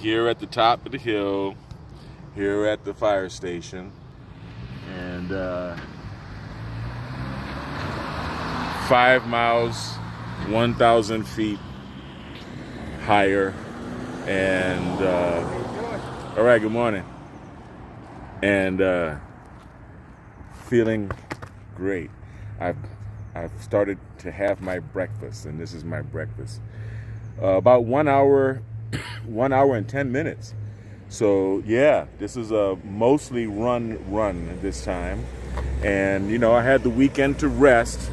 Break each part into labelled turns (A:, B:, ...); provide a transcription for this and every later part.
A: here at the top of the hill, here at the fire station, and 5 miles, 1,000 feet higher, and all right, good morning, and feeling great. I've started to have my breakfast, and this is my breakfast. About 1 hour, 1 hour and 10 minutes. So yeah, this is a mostly run this time, and I had the weekend to rest,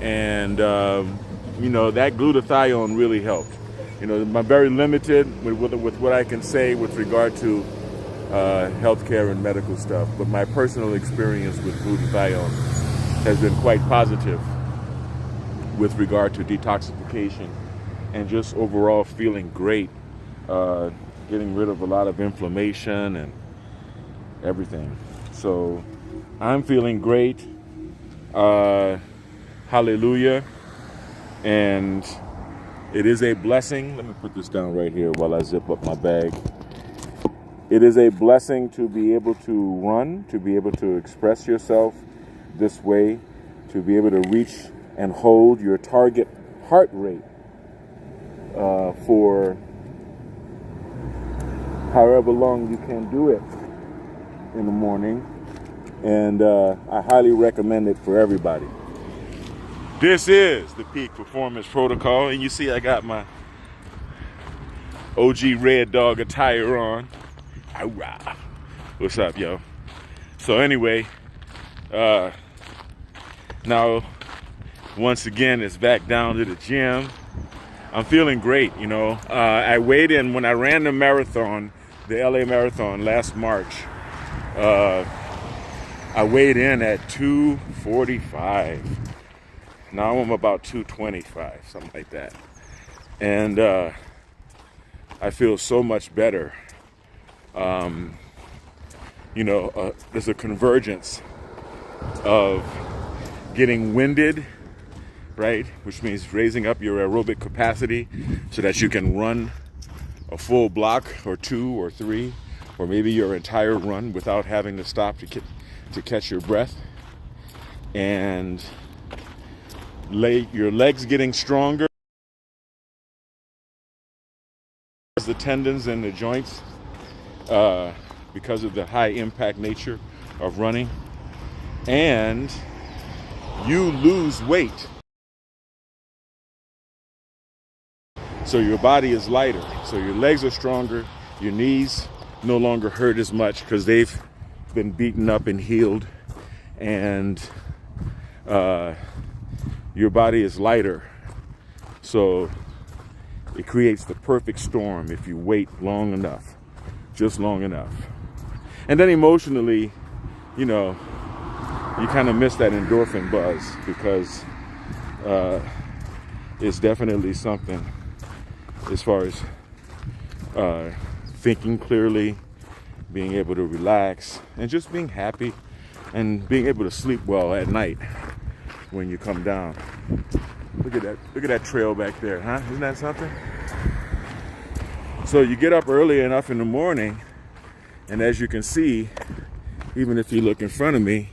A: and that glutathione really helped. I'm very limited with what I can say with regard to healthcare and medical stuff, but my personal experience with glutathione has been quite positive with regard to detoxification and just overall feeling great, getting rid of a lot of inflammation and everything. So I'm feeling great. Hallelujah. And it is a blessing. Let me put this down right here while I zip up my bag. It is a blessing to be able to run, to be able to express yourself this way, to be able to reach and hold your target heart rate for however long you can do it in the morning. And I highly recommend it for everybody. This is the Peak Performance Protocol, and you see I got my OG Red Dog attire on. Hurrah. What's up, yo? So anyway, now once again it's back down to the gym. I'm feeling great. I weighed in when I ran the marathon, the LA Marathon last March. I weighed in at 245. Now I'm about 225, something like that. And I feel so much better. There's a convergence of getting winded, right? Which means raising up your aerobic capacity so that you can run a full block or 2 or 3, or maybe your entire run without having to stop to catch your breath. And your legs getting stronger, the tendons and the joints, because of the high impact nature of running, and you lose weight. So your body is lighter, so your legs are stronger, your knees no longer hurt as much because they've been beaten up and healed, and your body is lighter. So it creates the perfect storm if you wait long enough, just long enough. And then emotionally, you kind of miss that endorphin buzz, because it's definitely something as far as thinking clearly, being able to relax, and just being happy and being able to sleep well at night when you come down. Look at that trail back there, huh? Isn't that something? So you get up early enough in the morning, and as you can see, even if you look in front of me,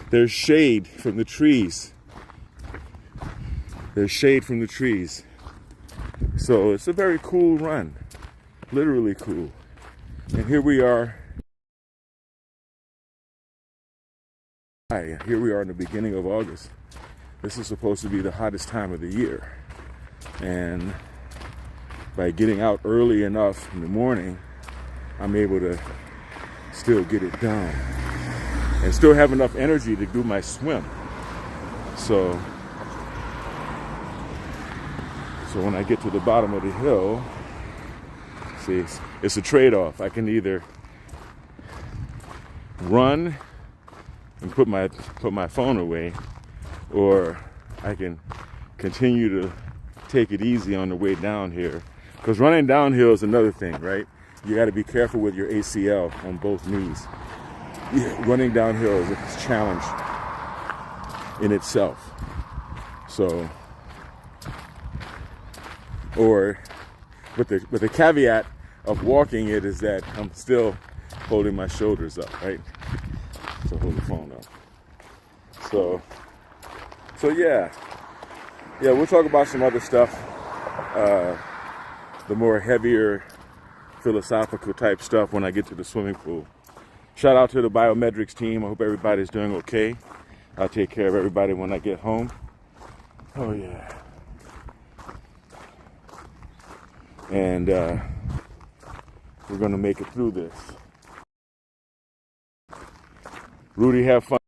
A: there's shade from the trees. There's shade from the trees. So it's a very cool run, literally cool. And here we are. Here we are in the beginning of August. This is supposed to be the hottest time of the year. And by getting out early enough in the morning, I'm able to still get it done and still have enough energy to do my swim. So when I get to the bottom of the hill, see, it's a trade-off. I can either run and put my phone away, or I can continue to take it easy on the way down here. Because running downhill is another thing, right? You got to be careful with your ACL on both knees. Yeah, running downhill is a challenge in itself. So, or with the caveat of walking it is that I'm still holding my shoulders up, right? So hold the phone up. So yeah, we'll talk about some other stuff, the more heavier philosophical type stuff when I get to the swimming pool. Shout out to the biometrics team. I hope everybody's doing okay. I'll take care of everybody when I get home. Oh yeah. And we're gonna make it through this. Rudy, have fun.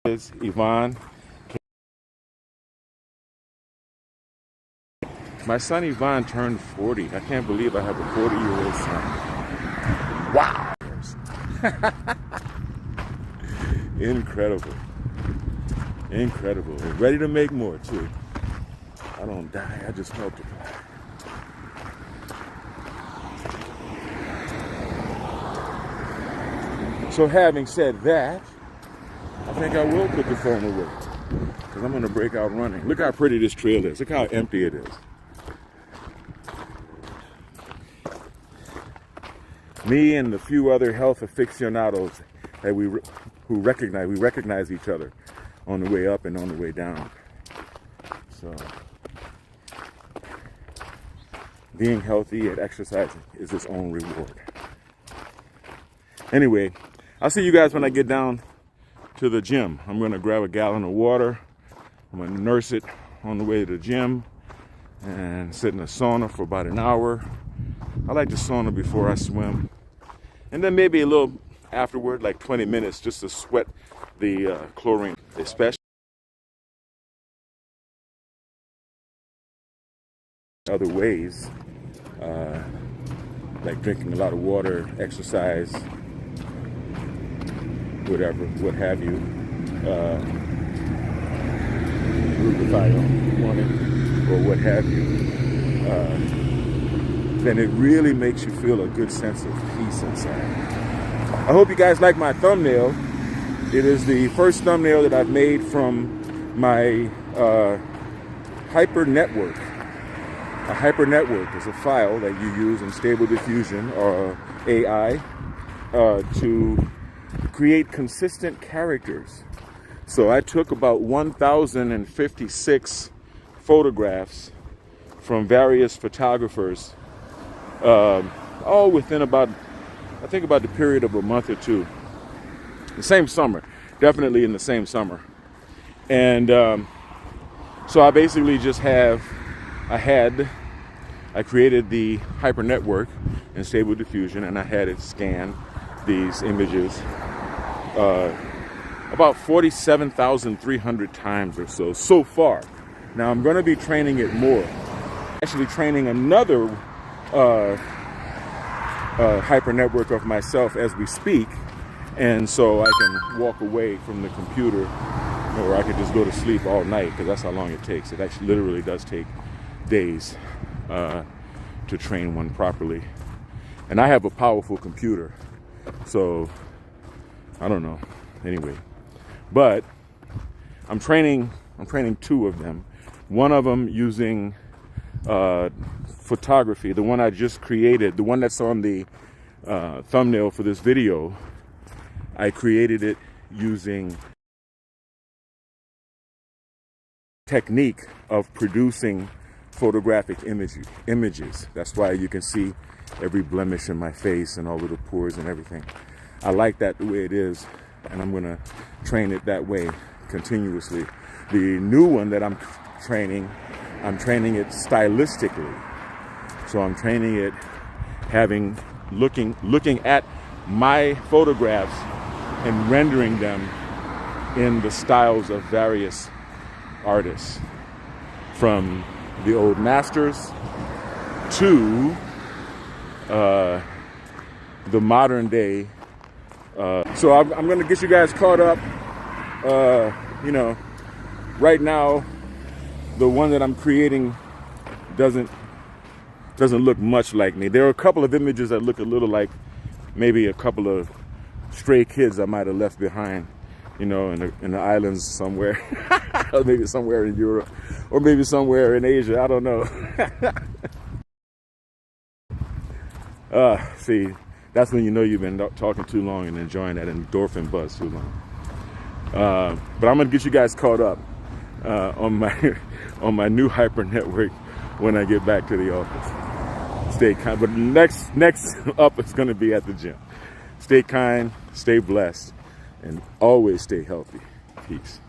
A: Yvonne. My son Yvonne turned 40. I can't believe I have a 40-year-old son. Wow. Incredible. Incredible. And ready to make more too. I don't die, I just multiply. So having said that, I think I will put the phone away because I'm going to break out running. Look how pretty this trail is. Look how empty it is. Me and the few other health aficionados that we recognize each other on the way up and on the way down. So being healthy and exercising is its own reward. Anyway, I'll see you guys when I get down to the gym. I'm going to grab a gallon of water. I'm going to nurse it on the way to the gym and sit in the sauna for about an hour. I like the sauna before I swim. And then maybe a little afterward, like 20 minutes, just to sweat the chlorine, especially other ways, like drinking a lot of water, exercise, whatever, what have you. Glutathione on it, or what have you. Then it really makes you feel a good sense of peace inside. I hope you guys like my thumbnail. It is the first thumbnail that I've made from my Hyper Network. A Hyper Network is a file that you use in Stable Diffusion or AI to create consistent characters. So I took about 1,056 photographs from various photographers, all within about the period of a month or two. The same summer, definitely in the same summer. And so I basically just I created the Hyper Network in Stable Diffusion, and I had it scan these images about 47,300 times or so far. Now I'm going to be training it more. Actually training another Hyper Network of myself as we speak, and so I can walk away from the computer, or I could just go to sleep all night, because that's how long it takes. It actually literally does take days to train one properly. And I have a powerful computer, so I don't know. Anyway, but I'm training two of them. One of them using photography, the one I just created, the one that's on the thumbnail for this video. I created it using technique of producing photographic images. That's why you can see every blemish in my face and all of the pores and everything. I like that the way it is, and I'm going to train it that way continuously. The new one that I'm training it stylistically. So I'm training it looking at my photographs and rendering them in the styles of various artists, from the old masters to the modern day. So I'm going to get you guys caught up. Right now, the one that I'm creating doesn't look much like me. There are a couple of images that look a little like maybe a couple of stray kids I might have left behind in the islands somewhere, or maybe somewhere in Europe, or maybe somewhere in Asia. I don't know. See, that's when you know you've been talking too long and enjoying that endorphin buzz too long. But I'm gonna get you guys caught up on my new hyper network when I get back to the office. Stay kind, but next up is gonna be at the gym. Stay kind, stay blessed, and always stay healthy. Peace.